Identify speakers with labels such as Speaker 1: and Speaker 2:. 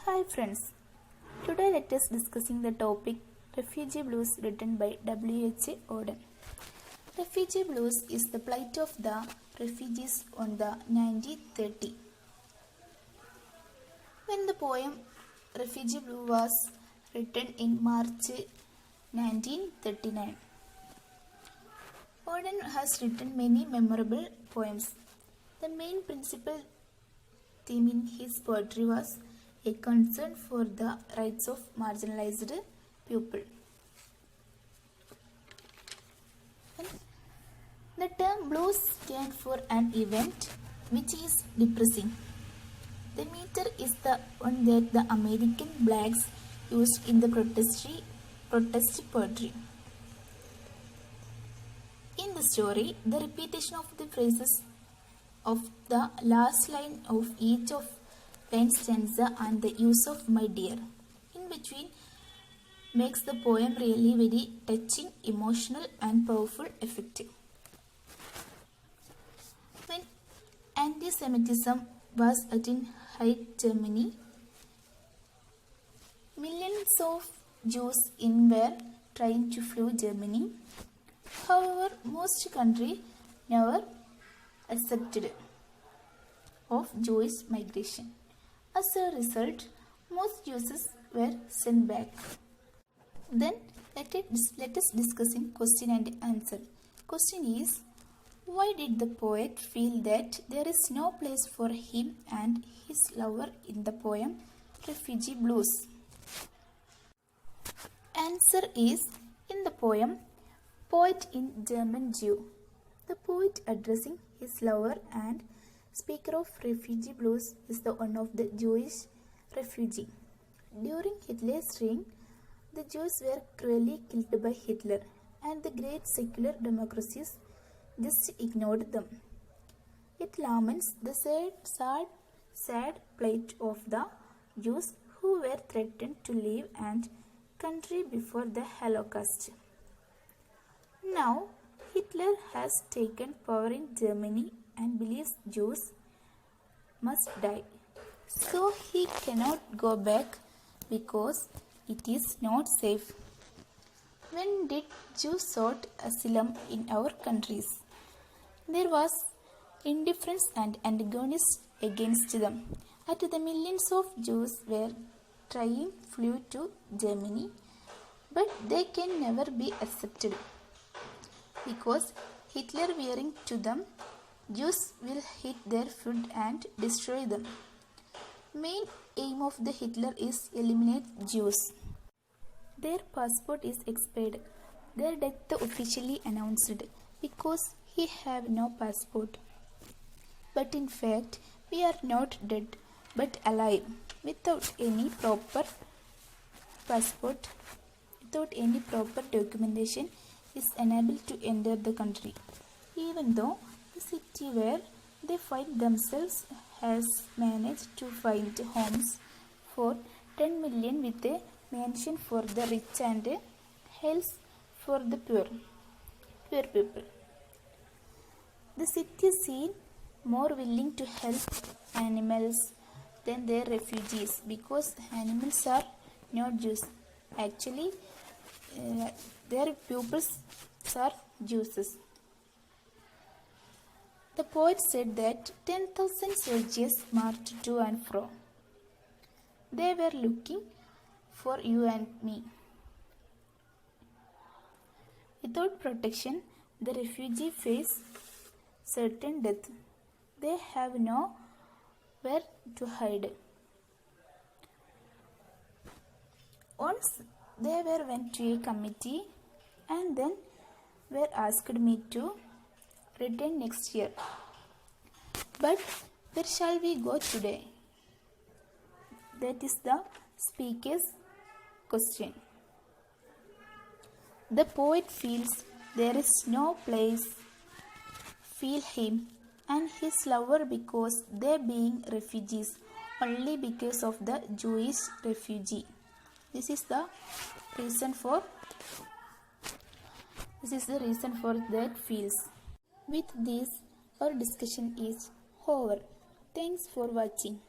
Speaker 1: Hi friends, today let us discussing the topic Refugee Blues written by W.H. Auden. Refugee Blues is the plight of the refugees on the 1930. When the poem Refugee Blues was written in March 1939, Auden has written many memorable poems. The main principal theme in his poetry was a concern for the rights of marginalized people. The term blues stands for an event which is depressing. The meter is the one that the American blacks used in the protest poetry. In the story, the repetition of the phrases of the last line of each of stanza and the use of my dear in between makes the poem really very touching, emotional and powerful effective. When anti-Semitism was at its height Germany, millions of Jews were trying to flee Germany. However, most countries never accepted of Jewish migration. As a result, most Jews were sent back. Then let us discussing question and answer. Question is, why did the poet feel that there is no place for him and his lover in the poem Refugee Blues? Answer is, in the poem, poet in German Jew. The poet addressing his lover and speaker of Refugee Blues is the one of the Jewish refugee. During Hitler's reign, the Jews were cruelly killed by Hitler, and the great secular democracies just ignored them. It laments the sad plight of the Jews who were threatened to leave and country before the Holocaust. Now, Hitler has taken power in Germany and believes Jews must die. So he cannot go back because it is not safe. When did Jews sought asylum in our countries? There was indifference and antagonism against them. At the millions of Jews were trying flee to Germany, but they can never be accepted because Hitler wearing to them, Jews will hit their food and destroy them. Main aim of the Hitler is eliminate Jews. Their passport is expired. Their death officially announced because he have no passport. But in fact, we are not dead but alive. Without any proper passport, without any proper documentation, is unable to enter the country. Even though the city where they find themselves has managed to find homes for 10 million with a mansion for the rich and hells for the poor people. The city is seen more willing to help animals than their refugees because animals are not Jews. Actually, their pupils are Jews. The poet said that 10,000 soldiers marched to and fro. They were looking for you and me. Without protection, the refugee face certain death. They have nowhere to hide. Once they went to a committee and then were asked me to return next year. But where shall we go today? That is the speaker's question. The poet feels there is no place. Feel him and his lover because they being refugees only because of the Jewish refugee. This is the reason for that feels. With this, our discussion is over. Thanks for watching.